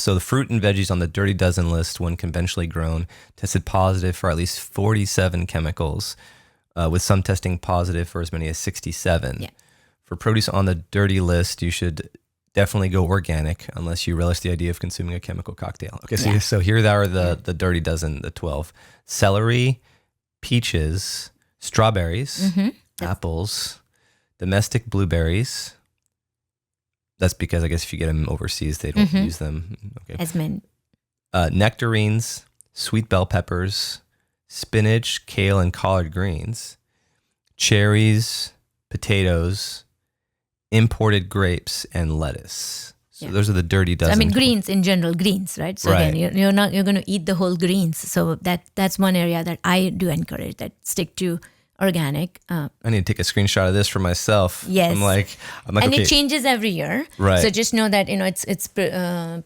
So the fruit and veggies on the Dirty Dozen list, when conventionally grown, tested positive for at least 47 chemicals, with some testing positive for as many as 67. Yeah. For produce on the dirty list, you should definitely go organic unless you relish the idea of consuming a chemical cocktail. Okay, so here are the Dirty Dozen, the 12. Celery, peaches, strawberries, apples, domestic blueberries. That's because I guess if you get them overseas, they don't use them. Okay. As men. Nectarines, sweet bell peppers, spinach, kale, and collard greens, cherries, potatoes, imported grapes, and lettuce. So those are the Dirty Dozen. So, I mean, greens in general, greens, right? So Right. again, you're going to eat the whole greens. So that's one area that I do encourage, that stick to organic. I need to take a screenshot of this for myself. Yes. I'm like, And okay. it changes every year. Right. So just know that, it's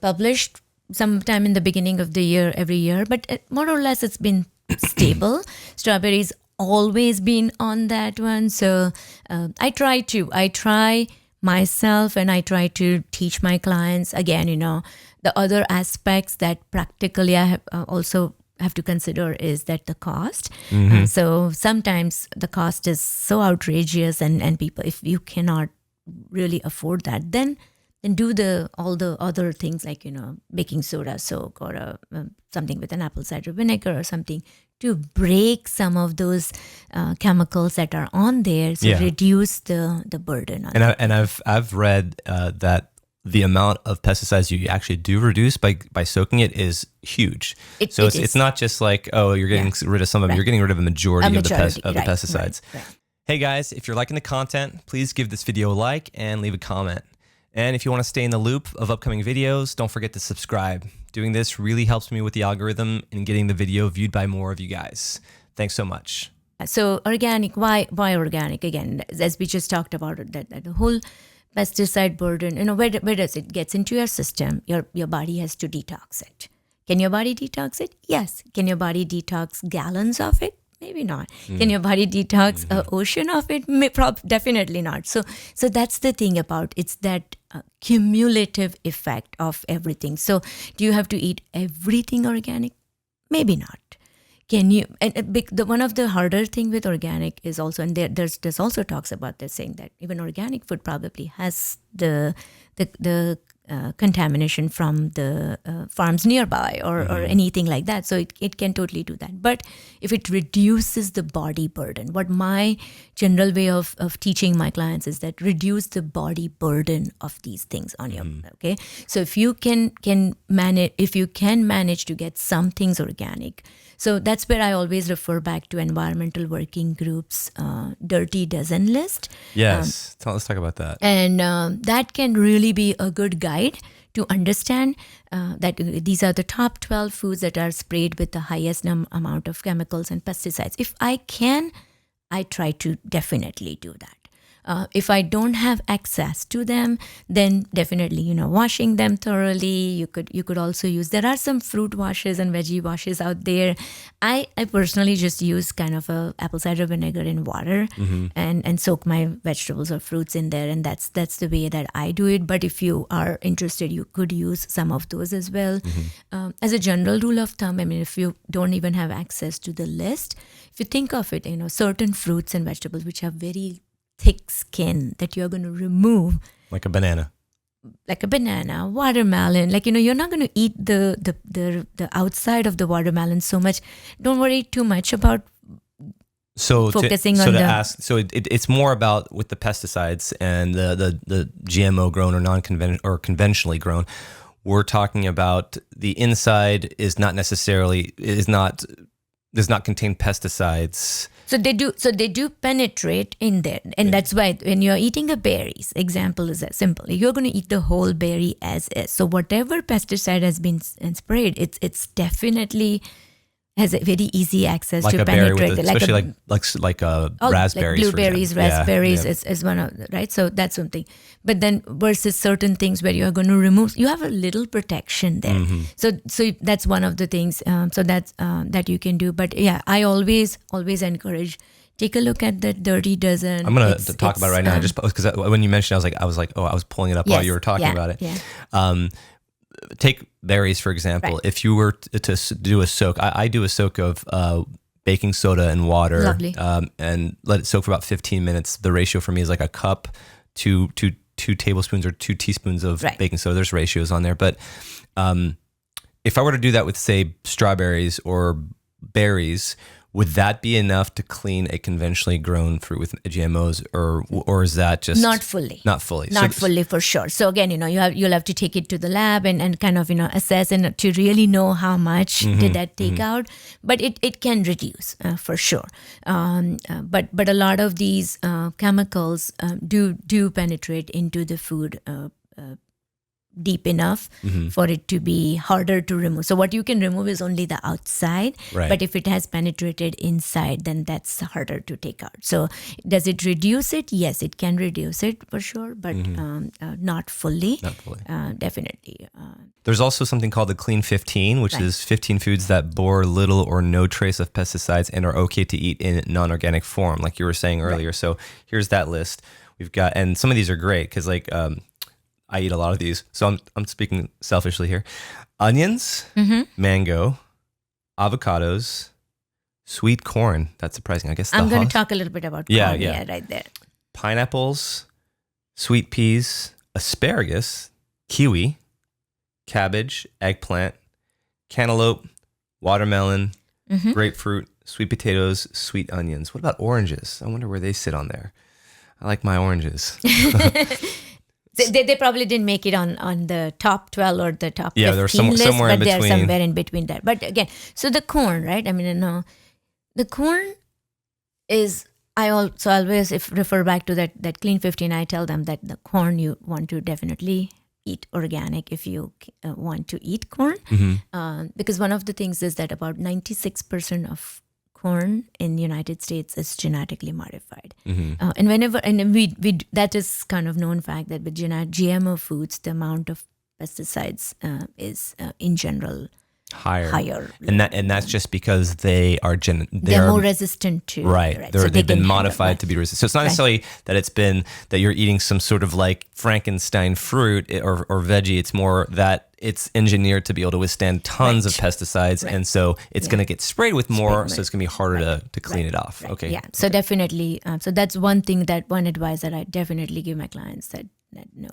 published sometime in the beginning of the year, every year. But more or less, it's been stable. Strawberries always been on that one. So I try myself, and I try to teach my clients, again, the other aspects that practically I have also have to consider is that the cost. So sometimes the cost is so outrageous, and people, if you cannot really afford that, then do all the other things like, baking soda soak, or something with an apple cider vinegar or something, to break some of those chemicals that are on there, so reduce the burden on it. And I've read that the amount of pesticides you actually do reduce by soaking it is huge. It's not just like, oh, you're getting rid of some of them. You're getting rid of a majority of the pesticides. Right. Hey guys, if you're liking the content, please give this video a like and leave a comment. And if you want to stay in the loop of upcoming videos, don't forget to subscribe. Doing this really helps me with the algorithm and getting the video viewed by more of you guys. Thanks so much. So organic, why organic? Again, as we just talked about, that the whole pesticide burden, where does it get into your system? Your body has to detox it. Can your body detox it? Yes. Can your body detox gallons of it? Maybe not. Can your body detox an ocean of it? Definitely not. So that's the thing about it's that cumulative effect of everything. So do you have to eat everything organic? Maybe not. Can you? And one of the harder thing with organic is also, and there's also talks about this, saying that even organic food probably has the contamination from the farms nearby or anything like that. So it can totally do that. But if it reduces the body burden, what my general way of teaching my clients is that reduce the body burden of these things on your, okay? So if you can manage to get some things organic, so that's where I always refer back to environmental working groups, Dirty Dozen list. Yes, let's talk about that. And that can really be a good guide to understand that these are the top 12 foods that are sprayed with the highest amount of chemicals and pesticides. If I can, I try to definitely do that. If I don't have access to them, then definitely, washing them thoroughly. You could also use, there are some fruit washes and veggie washes out there. I personally just use kind of a apple cider vinegar in water and soak my vegetables or fruits in there. And that's the way that I do it. But if you are interested, you could use some of those as well. As a general rule of thumb, I mean, if you don't even have access to the list, if you think of it, certain fruits and vegetables which have very thick skin that you're going to remove, like a banana, watermelon, you're not going to eat the outside of the watermelon so much. Don't worry too much about focusing on it's more about with the pesticides and the GMO grown or non-conventional or conventionally grown. We're talking about the inside does not contain pesticides. So they do penetrate in there. And that's why when you're eating a berries, example is that simple. You're going to eat the whole berry as is. So whatever pesticide has been sprayed, it's definitely has a very easy access like to a penetrate. Berry especially like raspberries. Like blueberries, raspberries is one of, right? So that's something. But then versus certain things where you're going to remove, you have a little protection there. So that's one of the things. So that's that you can do. But yeah, I always encourage. Take a look at the Dirty Dozen. I'm going to talk about it right now, just because when you mentioned, I was like, I was pulling it up while you were talking about it. Yeah. take berries, for example. Right. If you were to do a soak, I do a soak of baking soda and water. Lovely. And let it soak for about 15 minutes. The ratio for me is like a cup to 2 tablespoons or 2 teaspoons of baking soda. There's ratios on there. But if I were to do that with, say, strawberries or berries, would that be enough to clean a conventionally grown fruit with GMOs, or is that just not fully? Not fully. Not fully for sure. So again, you'll have to take it to the lab and kind of assess and to really know how much did that take out. But it can reduce for sure. But a lot of these chemicals do penetrate into the food deep enough for it to be harder to remove. So what you can remove is only the outside, but if it has penetrated inside, then that's harder to take out. So does it reduce it? Yes, it can reduce it for sure, but not fully. Not fully. Definitely. There's also something called the Clean 15, which is 15 foods that bore little or no trace of pesticides and are okay to eat in non-organic form, like you were saying earlier. So here's that list. We've got, and some of these are great because like, I eat a lot of these, so I'm speaking selfishly here. Onions, mango, avocados, sweet corn. That's surprising. I guess I'm going to talk a little bit about corn. Yeah, right there. Pineapples, sweet peas, asparagus, kiwi, cabbage, eggplant, cantaloupe, watermelon, grapefruit, sweet potatoes, sweet onions. What about oranges? I wonder where they sit on there. I like my oranges. They probably didn't make it on the top 12 or the top 15 they're list, somewhere in but they're between. somewhere in between that. But again, so the corn, right? I mean, the corn is, I also always, if refer back to that Clean 15, I tell them that the corn you want to definitely eat organic if you want to eat corn. Because one of the things is that about 96% of corn in the United States is genetically modified. And we that is kind of known fact that with GMO foods, the amount of pesticides is in general higher. And that's just because they're more resistant to they've been modified to be resistant. So it's not necessarily that it's been that you're eating some sort of like Frankenstein fruit or veggie. It's more that it's engineered to be able to withstand tons of pesticides, and so it's going to get sprayed with more, so it's going to be harder to clean it off. Okay. Yeah. So definitely, so that's one advice that I definitely give my clients that no,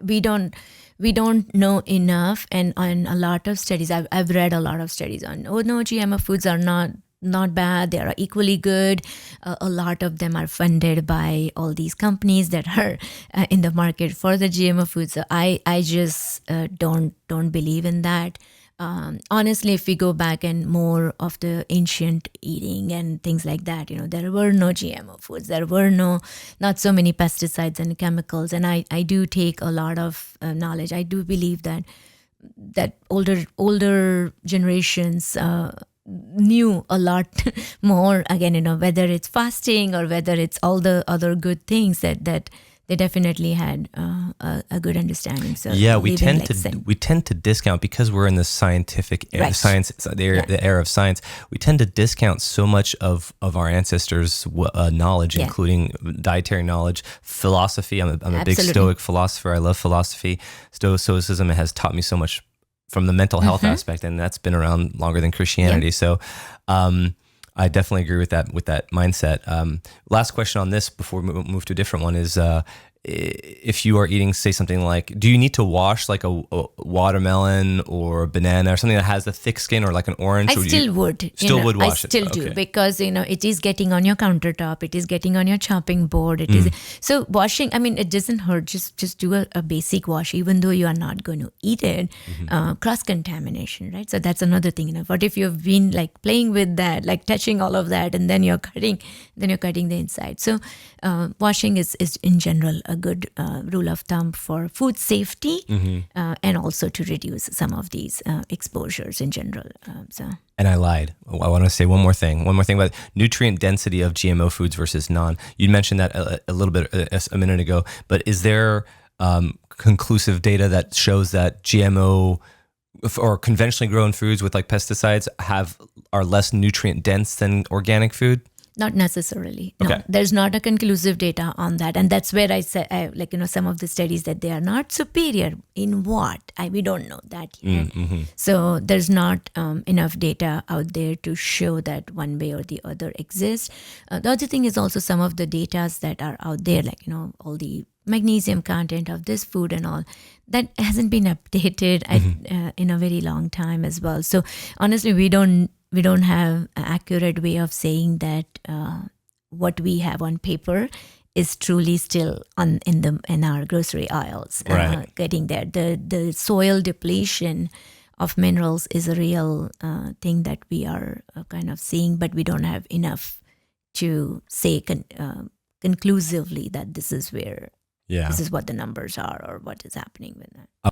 we don't know enough, and on a lot of studies, I've read a lot of studies on GMO foods are not bad. They are equally good. A lot of them are funded by all these companies that are in the market for the GMO foods. So I just don't believe in that. Honestly, if we go back and more of the ancient eating and things like that, there were no GMO foods. There were not so many pesticides and chemicals. And I do take a lot of knowledge. I do believe that older generations knew a lot more. Again, whether it's fasting or whether it's all the other good things that they definitely had a good understanding. So yeah, we tend to discount because we're in the scientific era, the era of science. We tend to discount so much of our ancestors' knowledge, including dietary knowledge, philosophy. I'm a big Stoic philosopher. I love philosophy. Stoicism has taught me so much from the mental health aspect, and that's been around longer than Christianity. So I definitely agree with that mindset. Last question on this before we move to a different one is if you are eating, say something like, do you need to wash like a watermelon or a banana or something that has a thick skin or like an orange? I still would wash it. I still do because, it is getting on your countertop. It is getting on your chopping board. It is. So washing, I mean, it doesn't hurt. Just do a basic wash, even though you are not going to eat it. Cross-contamination, right? So that's another thing. What if you've been like playing with that, like touching all of that, and then you're cutting the inside. So washing is in general a good rule of thumb for food safety and also to reduce some of these exposures in general. And I lied. I want to say one more thing about nutrient density of GMO foods versus non. You mentioned that a little bit a minute ago, but is there conclusive data that shows that GMO or conventionally grown foods with like pesticides are less nutrient dense than organic food? Not necessarily. No, Okay. there's not a conclusive data on that. And that's where I said, some of the studies that they are not superior in what? We don't know that yet. So there's not enough data out there to show that one way or the other exists. The other thing is also some of the data that are out there, all the magnesium content of this food and all, that hasn't been updated in a very long time as well. So honestly, we don't have an accurate way of saying that what we have on paper is truly still in our grocery aisles. Right. Getting there, the soil depletion of minerals is a real thing that we are kind of seeing, but we don't have enough to say conclusively that this is where Yeah. this is what the numbers are or what is happening with that.